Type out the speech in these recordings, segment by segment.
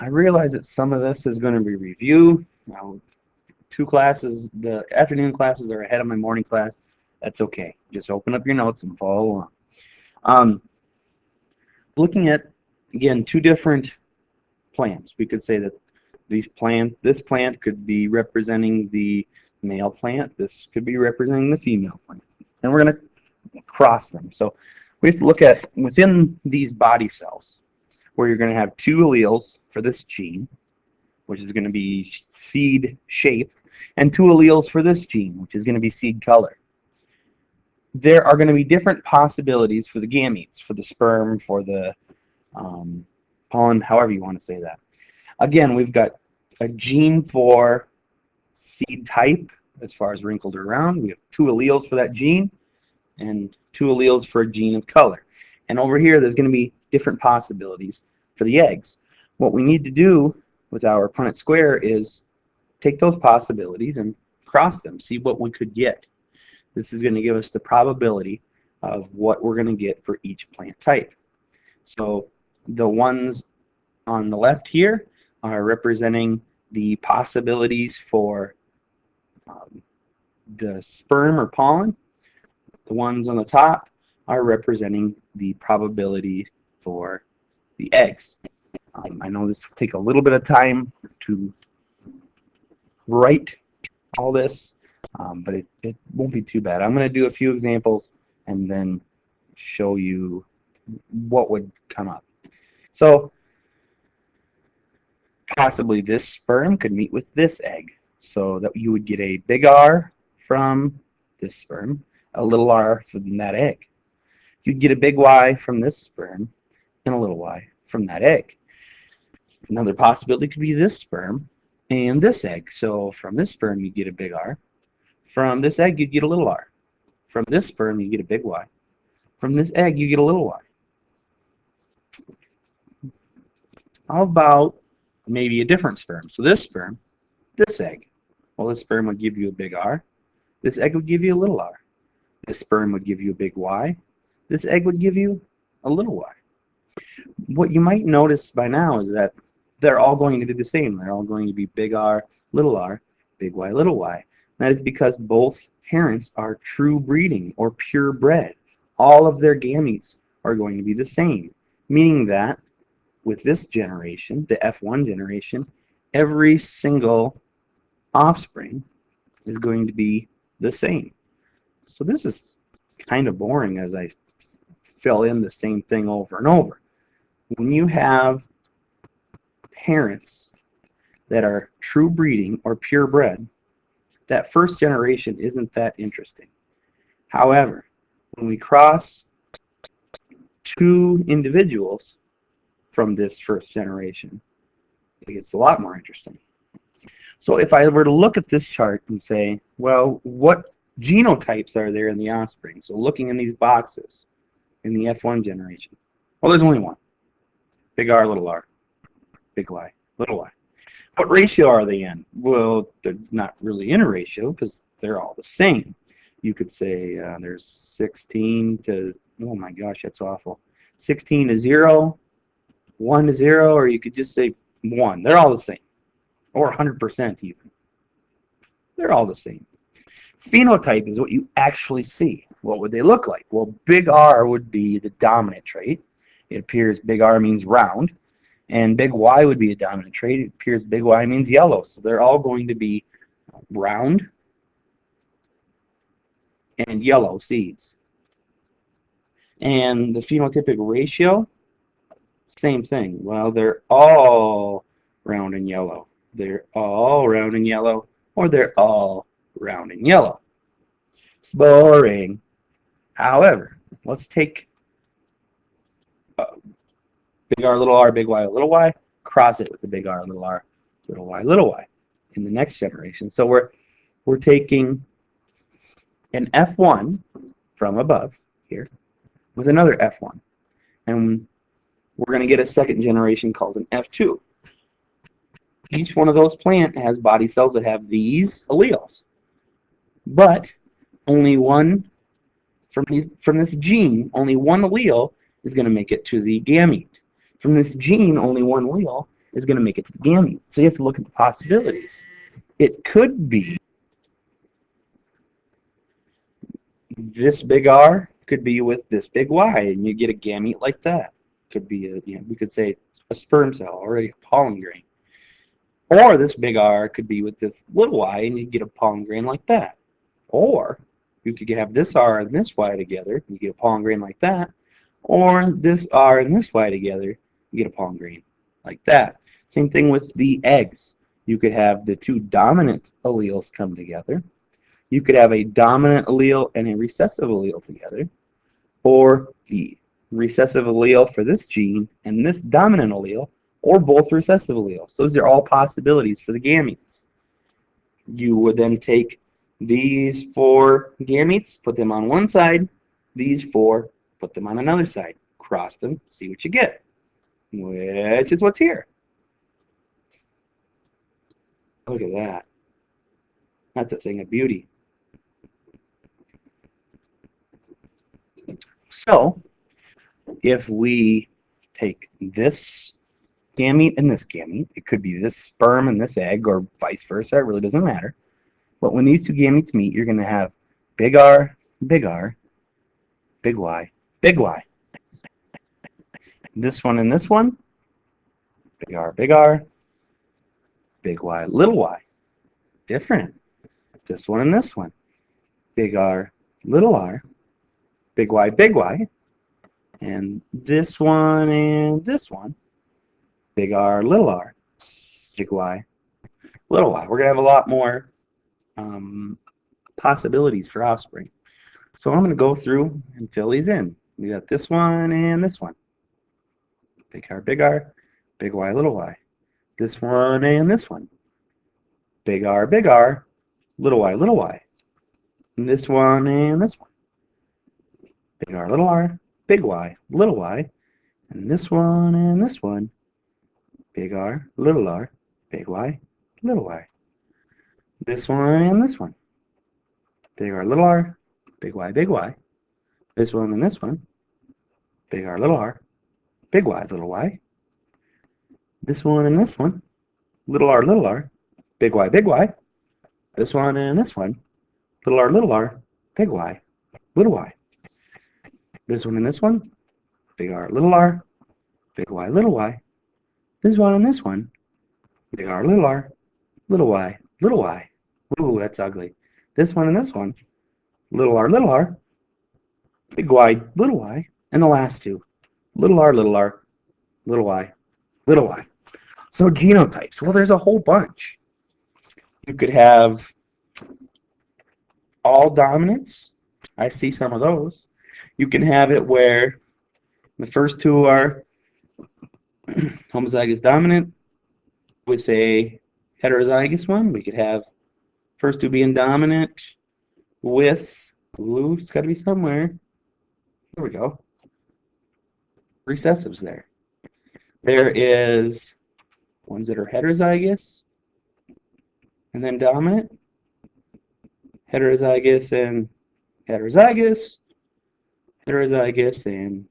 I realize that some of this is going to be review. Now, two classes, the afternoon classes are ahead of my morning class. That's okay. Just open up your notes and follow along. Um, Looking at, again, two different plants. We could say that this plant could be representing the male plant. This could be representing the female plant. And we're going to cross them. So we have to look at within these body cells where you're going to have two alleles for this gene, which is going to be seed shape, and two alleles for this gene, which is going to be seed color. There are going to be different possibilities for the gametes, for the sperm, for the pollen, however you want to say that. Again, we've got a gene for seed type as far as wrinkled or round. We have two alleles for that gene and two alleles for a gene of color. And over here, there's going to be different possibilities for the eggs. What we need to do with our Punnett square is take those possibilities and cross them, see what we could get. This is going to give us the probability of what we're going to get for each plant type. So the ones on the left here are representing the possibilities for the sperm or pollen. The ones on the top are representing the probability for the eggs. I know this will take a little bit of time to write all this, but it won't be too bad. I'm going to do a few examples and then show you what would come up. So possibly this sperm could meet with this egg, so that you would get a big R from this sperm, a little r from that egg. You'd get a big Y from this sperm and a little y from that egg. Another possibility could be this sperm and this egg. So from this sperm you get a big R. From this egg you get a little r. From this sperm you get a big Y. From this egg you get a little y. How about maybe a different sperm? So this sperm, this egg. Well, this sperm would give you a big R. This egg would give you a little r. This sperm would give you a big Y. This egg would give you a little y. What you might notice by now is that they're all going to be the same. They're all going to be big R, big Y, little y. That is because both parents are true breeding or purebred. All of their gametes are going to be the same, meaning that with this generation, the F1 generation, every single offspring is going to be the same. So this is kind of boring as I fill in the same thing over and over. When you have parents that are true breeding or purebred, that first generation isn't that interesting. However, when we cross two individuals from this first generation, it gets a lot more interesting. So if I were to look at this chart and say, well, what genotypes are there in the offspring? So looking in these boxes in the F1 generation, well, there's only one. Big R, big Y, little y. What ratio are they in? Well, they're not really in a ratio because they're all the same. You could say there's 16 to, oh my gosh, that's awful. 16 to 0, 1 to 0, or you could just say 1. They're all the same. Or 100% even. They're all the same. Phenotype is what you actually see. What would they look like? Well, big R would be the dominant trait. It appears big R means round. And big Y would be a dominant trait. It appears big Y means yellow. So they're all going to be round and yellow seeds. And the phenotypic ratio, same thing. Well, they're all round and yellow. They're all round and yellow, or they're all round and yellow. Boring. However, let's take big R, big Y, little y, cross it with the big R, little y, little y in the next generation. So we're taking an F1 from above here with another F1. And we're going to get a second generation called an F2. Each one of those plants has body cells that have these alleles. But only one, from this gene, only one allele is going to make it to the gamete. From this gene, only one allele is going to make it to the gamete. So you have to look at the possibilities. It could be this big R could be with this big Y, and you get a gamete like that. Could be a, we could say a sperm cell, already a pollen grain. Or this big R could be with this little y, and you get a pollen grain like that. Or you could have this R and this Y together, you get a pollen grain like that. Or this R and this Y together, you get a pollen grain like that. Same thing with the eggs. You could have the two dominant alleles come together. You could have a dominant allele and a recessive allele together. Or the recessive allele for this gene and this dominant allele, or both recessive alleles. Those are all possibilities for the gametes. You would then take these 4 gametes, put them on one side, these 4, put them on another side, cross them, see what you get, which is what's here. Look at that. That's a thing of beauty. So, if we take this gamete and this gamete, it could be this sperm and this egg, or vice versa, it really doesn't matter. But when these two gametes meet, you're going to have big R, big Y, big Y. This one and this one, big R, big Y, little y. Different. This one and this one, big R, little r, big Y. And this one and this one, big R, little r, big Y, little y. We're going to have a lot more possibilities for offspring. So I'm going to go through and fill these in. We got this one and this one. Big R, big Y, little y. This one and this one. Big R, little y. And this one and this one. Big R, big Y, little y. And this one and this one. Big R, big Y, little y. This one and this one. Big R, big Y. This one and this one. Big R, big Y, little y. This one and this one. Little r, big Y. This one and this one. Little r, big Y, little y. This one and this one. Big R, big Y, little y. This one and this one. Big R, little y. Ooh, that's ugly. This one and this one. Little r, big Y, little y. And the last two. Little r, little y, little y. So genotypes. Well, there's a whole bunch. You could have all dominants. I see some of those. You can have it where the first two are homozygous dominant with a heterozygous one. We could have first two being dominant with, ooh, it's got to be somewhere. There we go. Recessives there. There is ones that are heterozygous and then dominant, heterozygous and heterozygous and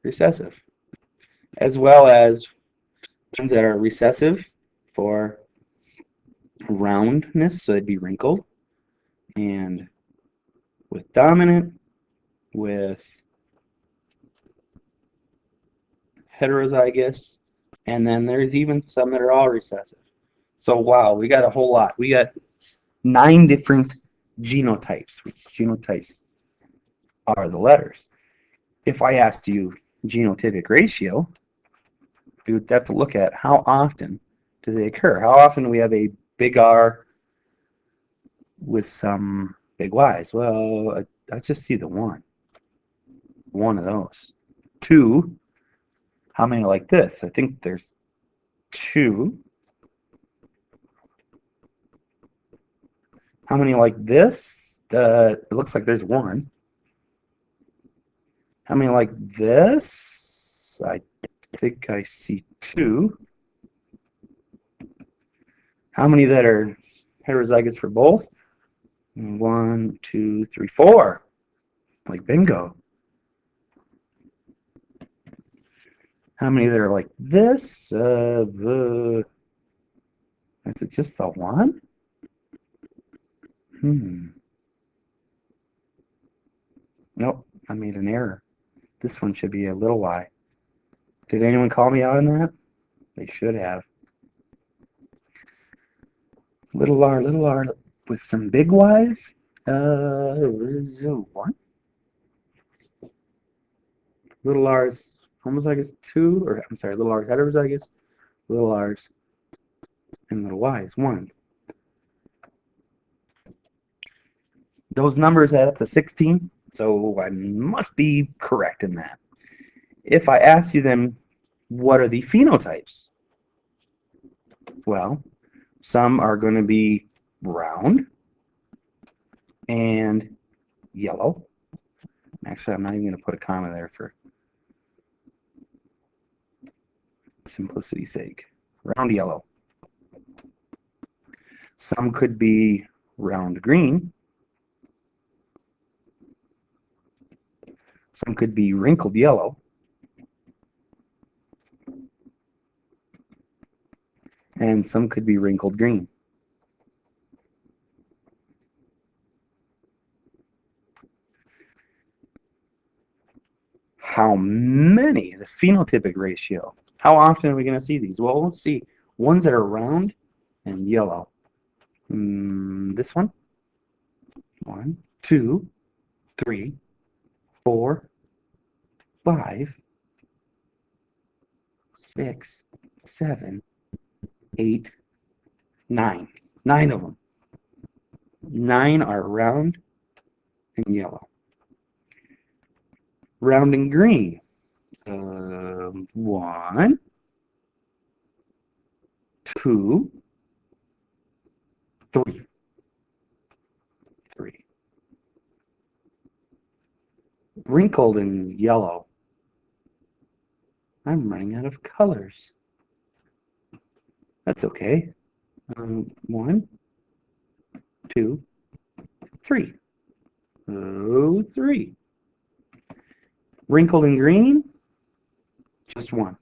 recessive, as well as ones that are recessive for roundness, so they'd be wrinkled, and with dominant, with heterozygous, and then there's even some that are all recessive. So wow, we got a whole lot. We got 9 different genotypes, which genotypes are the letters. If I asked you genotypic ratio, you would have to look at how often do they occur. How often do we have a big R with some big Y's? Well, I just see the one of those. 2, how many like this? I think there's 2. How many like this? It looks like there's 1. How many like this? I think I see 2. How many that are heterozygous for both? 1, 2, 3, 4. Like bingo. How many that are like this? Is it just the one? Nope, I made an error. This one should be a little y. Did anyone call me out on that? They should have. Little r with some big y's. One. Little r's homozygous 2, or I'm sorry, little r's heterozygous, little r's and little y's 1. Those numbers add up to 16, so I must be correct in that. If I ask you then, what are the phenotypes? Well, some are going to be round and yellow. Actually, I'm not even going to put a comma there for simplicity's sake. Round yellow. Some could be round green. Some could be wrinkled yellow. And some could be wrinkled green. How many? The phenotypic ratio. How often are we going to see these? Well, let's see. Ones that are round and yellow. This one. 1, 2, 3, 4, 5, 6, 7, 8, 9. 9 of them. 9 are round and yellow. Round and green. 1, 2, 3. 3. Wrinkled and yellow. I'm running out of colors. That's okay. 1, 2, 3. 3. Wrinkled and green, just 1.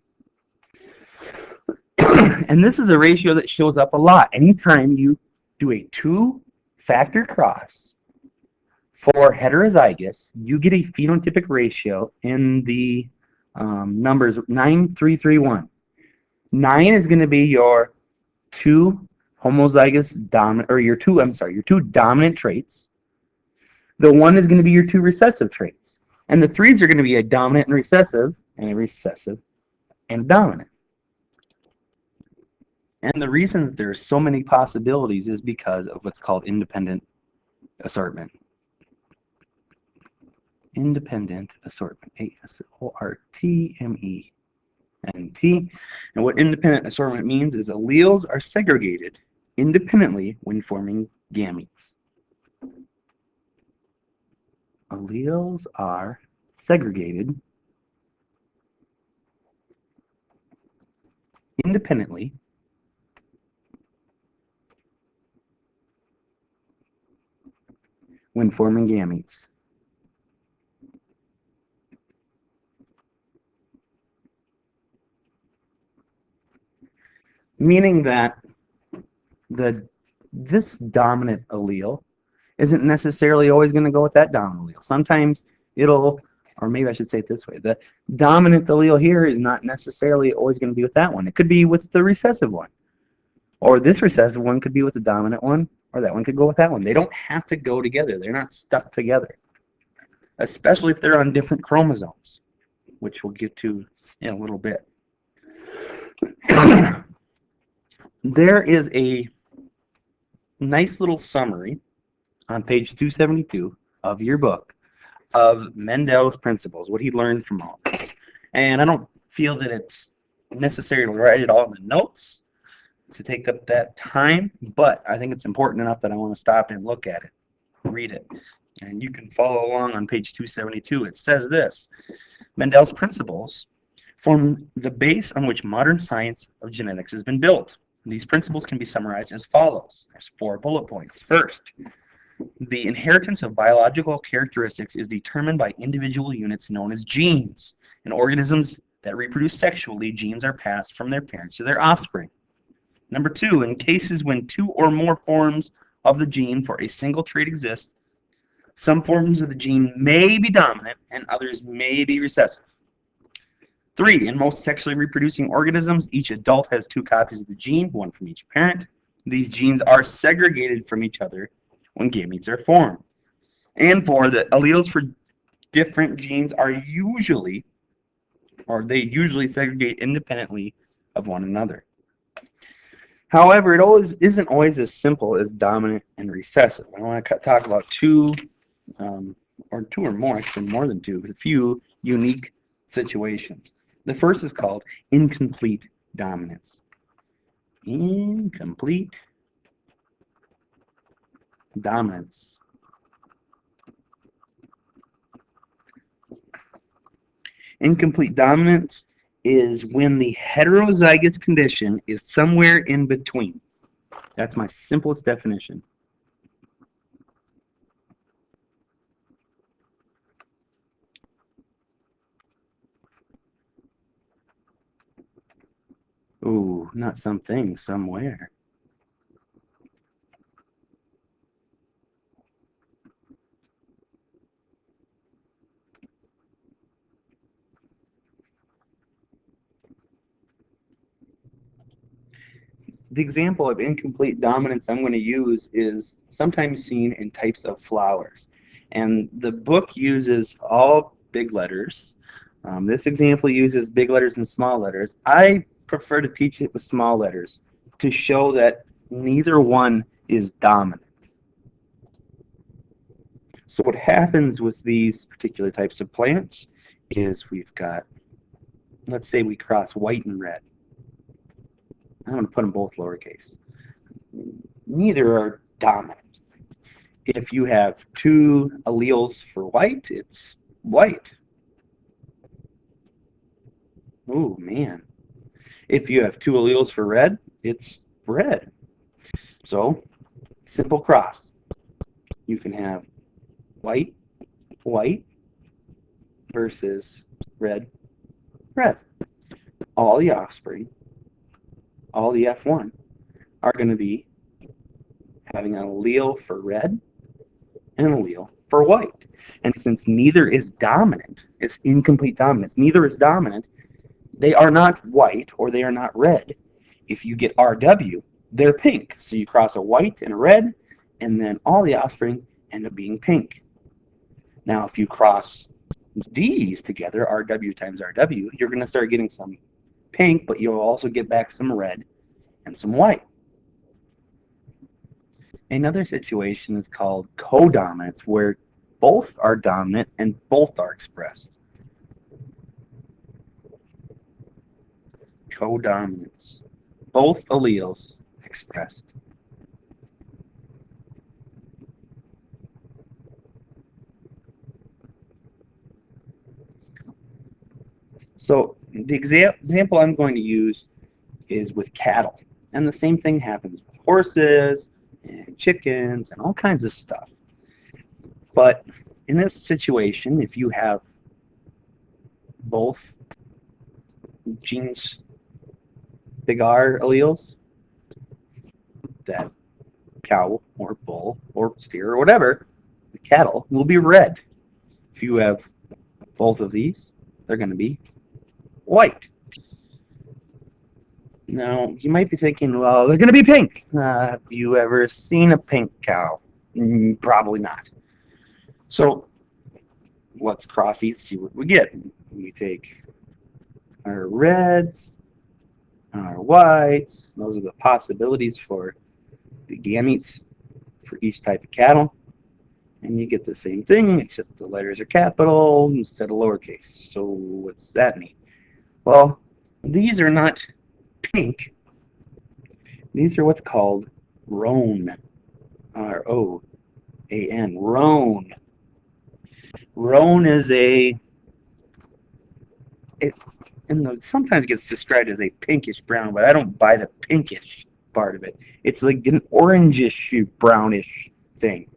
And this is a ratio that shows up a lot. Anytime you do a 2-factor cross for heterozygous, you get a phenotypic ratio in the numbers 9, 3, 3, 1. 9 is going to be your 2 homozygous dominant, or your 2 dominant traits. The 1 is going to be your 2 recessive traits. And the 3s are going to be a dominant and a recessive and a dominant. And the reason that there's so many possibilities is because of what's called independent assortment. Independent assortment. A-S-O-R-T-M-E-N-T. And what independent assortment means is alleles are segregated independently when forming gametes. Alleles are segregated independently when forming gametes. Meaning that this dominant allele isn't necessarily always going to go with that dominant allele. Sometimes it'll, or maybe I should say it this way, the dominant allele here is not necessarily always going to be with that one. It could be with the recessive one. Or this recessive one could be with the dominant one, or that one could go with that one. They don't have to go together. They're not stuck together. Especially if they're on different chromosomes, which we'll get to in a little bit. There is a nice little summary on page 272 of your book of Mendel's principles, what he learned from all this. And I don't feel that it's necessary to write it all in the notes to take up that time, but I think it's important enough that I want to stop and look at it, read it. And you can follow along on page 272. It says this: Mendel's principles form the base on which modern science of genetics has been built. These principles can be summarized as follows. There's 4 bullet points. First, the inheritance of biological characteristics is determined by individual units known as genes. In organisms, that reproduce sexually, genes are passed from their parents to their offspring. Number 2, in cases when 2 or more forms of the gene for a single trait exist, some forms of the gene may be dominant and others may be recessive. 3, in most sexually reproducing organisms, each adult has 2 copies of the gene, one from each parent. These genes are segregated from each other when gametes are formed. And 4, the alleles for different genes are usually segregate independently of one another. However, it isn't always as simple as dominant and recessive. I want to talk about two or more, actually more than two, but a few unique situations. The first is called incomplete dominance. Incomplete dominance. Incomplete dominance is when the heterozygous condition is somewhere in between. That's my simplest definition. Ooh, not something, somewhere. The example of incomplete dominance I'm going to use is sometimes seen in types of flowers. And the book uses all big letters. This example uses big letters and small letters. I prefer to teach it with small letters to show that neither one is dominant. So what happens with these particular types of plants is we've got, let's say we cross white and red. I'm going to put them both lowercase. Neither are dominant. If you have 2 alleles for white, it's white. Oh, man. If you have 2 alleles for red, it's red. So, simple cross. You can have white, white versus red, red. All the offspring, all the F1, are going to be having an allele for red and an allele for white. And since neither is dominant, it's incomplete dominance, neither is dominant, they are not white or they are not red. If you get RW, they're pink. So you cross a white and a red, and then all the offspring end up being pink. Now, if you cross these together, RW times RW, you're going to start getting some pink, but you'll also get back some red and some white. Another situation is called codominance, where both are dominant and both are expressed. Codominance. Both alleles expressed. So the example I'm going to use is with cattle. And the same thing happens with horses and chickens and all kinds of stuff. But in this situation, if you have both genes, big R alleles, that cow or bull or steer or whatever, the cattle will be red. If you have both of these, they're going to be white. Now, you might be thinking, well, they're going to be pink. Have you ever seen a pink cow? Probably not. So let's cross these, see what we get. We take our reds, our whites. Those are the possibilities for the gametes for each type of cattle. And you get the same thing, except the letters are capital instead of lowercase. So what's that mean? Well, these are not pink. These are what's called roan. R-O-A-N. Roan. Roan is sometimes gets described as a pinkish brown, but I don't buy the pinkish part of it. It's like an orangish, brownish thing.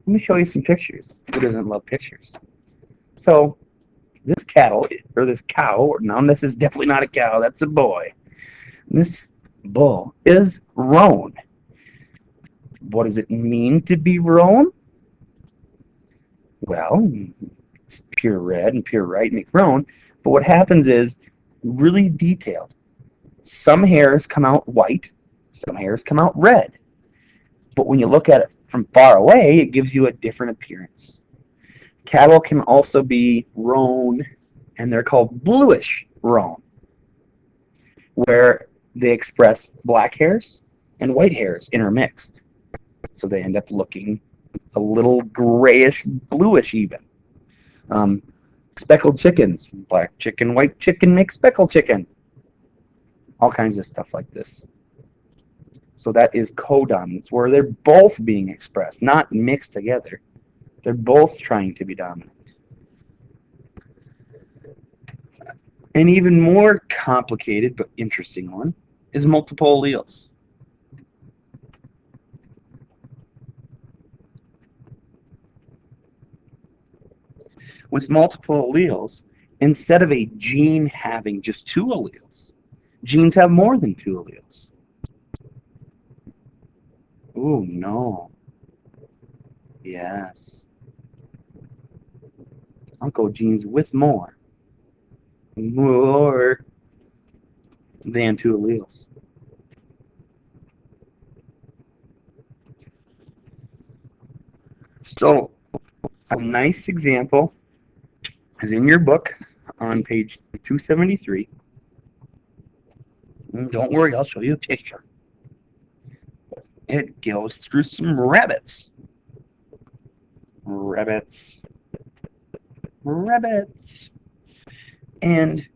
Let me show you some pictures. Who doesn't love pictures? So this cattle, or this cow, or no, this is definitely not a cow, that's a boy. This bull is roan. What does it mean to be roan? Well, it's pure red and pure white make roan, but what happens is really detailed. Some hairs come out white, some hairs come out red. But when you look at it from far away, it gives you a different appearance. Cattle can also be roan, and they're called bluish roan, where they express black hairs and white hairs intermixed. So they end up looking a little grayish, bluish even. Speckled chickens, black chicken, white chicken make speckled chicken. All kinds of stuff like this. So that is codominance, where they're both being expressed, not mixed together. They're both trying to be dominant. An even more complicated but interesting one is multiple alleles. With multiple alleles, instead of a gene having just two alleles, genes have more than two alleles. Oh, no. Yes. Oncogenes with more than two alleles. So, a nice example is in your book on page 273. And don't worry, I'll show you a picture. It goes through some rabbits. Rabbits. And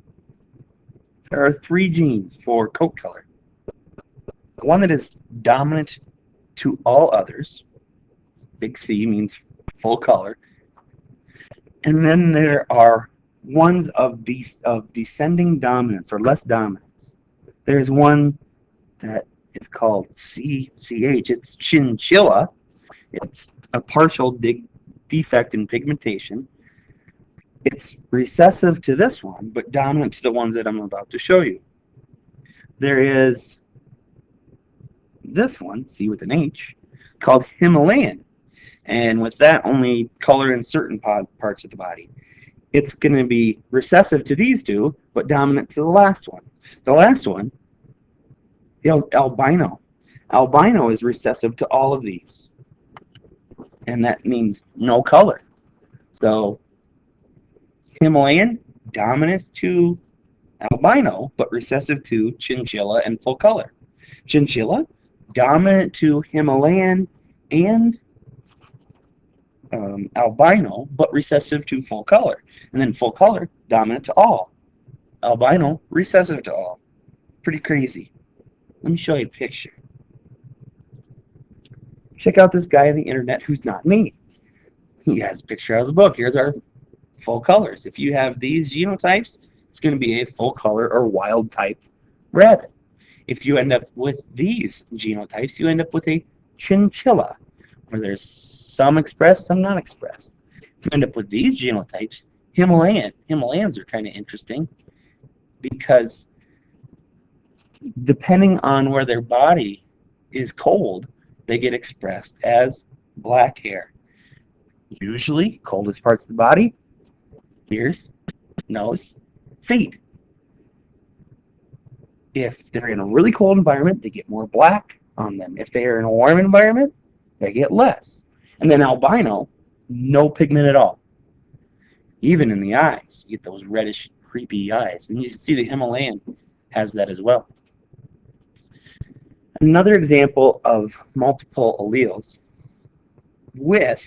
there are three genes for coat color. The one that is dominant to all others, big C means full color. And then there are ones of descending dominance or less dominance. There's one that is called CCH. It's chinchilla. It's a partial defect in pigmentation. It's recessive to this one, but dominant to the ones that I'm about to show you. There is this one, C with an H, called Himalayan. And with that, only color in certain parts of the body. It's going to be recessive to these two, but dominant to the last one. The last one, albino. Albino is recessive to all of these. And that means no color. So, Himalayan, dominant to albino, but recessive to chinchilla and full color. Chinchilla, dominant to Himalayan and albino, but recessive to full color. And then full color, dominant to all. Albino, recessive to all. Pretty crazy. Let me show you a picture. Check out this guy on the internet who's not me. He has a picture out of the book. Here's our full colors. If you have these genotypes, it's going to be a full color or wild type rabbit. If you end up with these genotypes, you end up with a chinchilla, where there's some expressed, some not expressed. If you end up with these genotypes, Himalayan. Himalayans are kind of interesting because depending on where their body is cold, they get expressed as black hair. Usually, coldest parts of the body, ears, nose, feet. If they're in a really cold environment, they get more black on them. If they're in a warm environment, they get less. And then albino, no pigment at all. Even in the eyes, you get those reddish, creepy eyes. And you can see the Himalayan has that as well. Another example of multiple alleles with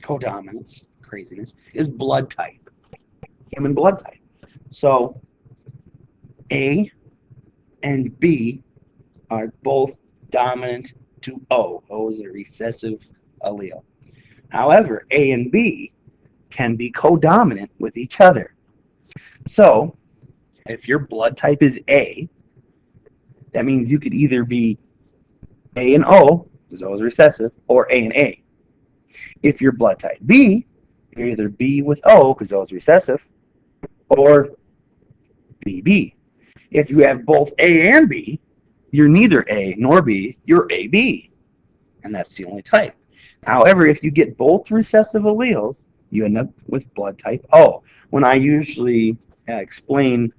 codominance, craziness, is blood type, human blood type. So A and B are both dominant to O. O is a recessive allele. However, A and B can be codominant with each other. So if your blood type is A, that means you could either be A and O, because O is recessive, or A and A. If your blood type B, you're either B with O, because O is recessive, or BB. If you have both A and B, you're neither A nor B, you're AB. And that's the only type. However, if you get both recessive alleles, you end up with blood type O. When I usually explain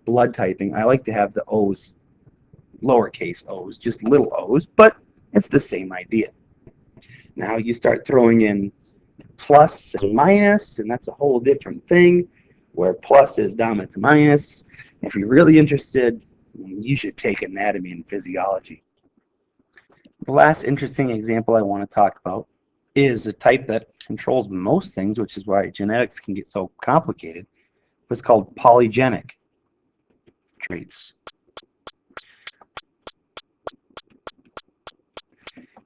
blood typing, I like to have the O's lowercase o's, just little o's, but it's the same idea. Now you start throwing in plus and minus, and that's a whole different thing, where plus is dominant to minus. If you're really interested, you should take anatomy and physiology. The last interesting example I want to talk about is a type that controls most things, which is why genetics can get so complicated. It's called polygenic traits.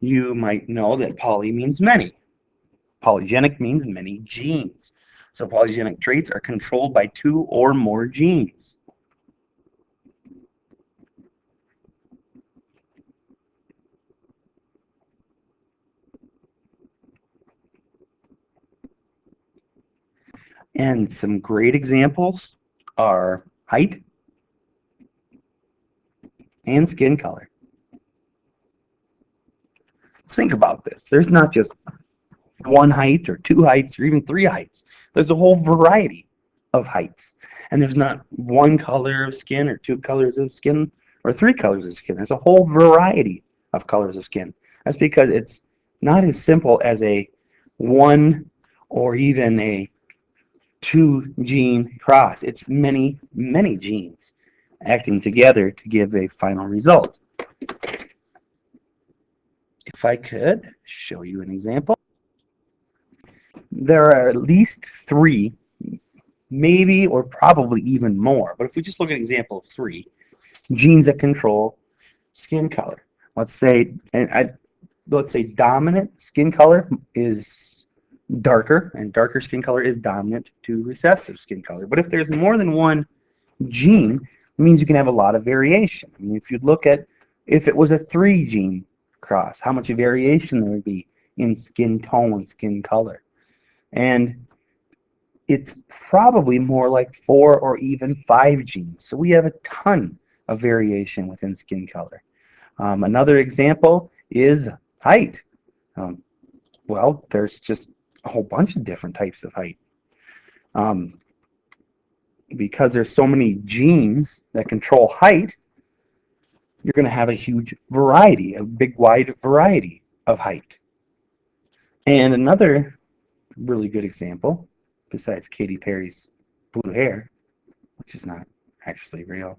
You might know that poly means many. Polygenic means many genes. So polygenic traits are controlled by 2 or more genes. And some great examples are height and skin color. Think about this. There's not just one height or 2 heights or even 3 heights. There's a whole variety of heights. And there's not one color of skin or 2 colors of skin or 3 colors of skin. There's a whole variety of colors of skin. That's because it's not as simple as a 1 or even a 2 gene cross. It's many, many genes acting together to give a final result. If I could show you an example. There are at least 3, maybe or probably even more, but if we just look at an example of 3 genes that control skin color. Let's say dominant skin color is darker, and darker skin color is dominant to recessive skin color. But if there's more than one gene, it means you can have a lot of variation. I mean, if you look at if it was a 3 gene cross, how much variation there would be in skin tone, skin color. And it's probably more like 4 or even 5 genes. So we have a ton of variation within skin color. Another example is height. Well, there's just a whole bunch of different types of height. Because there's so many genes that control height, you're going to have a huge variety, a big wide variety of height. And another really good example, besides Katy Perry's blue hair, which is not actually real,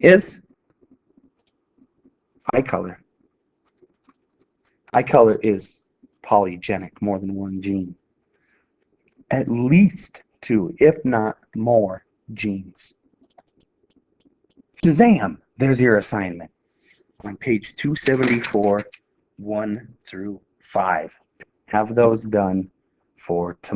is eye color. Eye color is polygenic, more than one gene. At least 2, if not more, genes. Shazam! There's your assignment on page 274, 1 through 5. Have those done for tomorrow.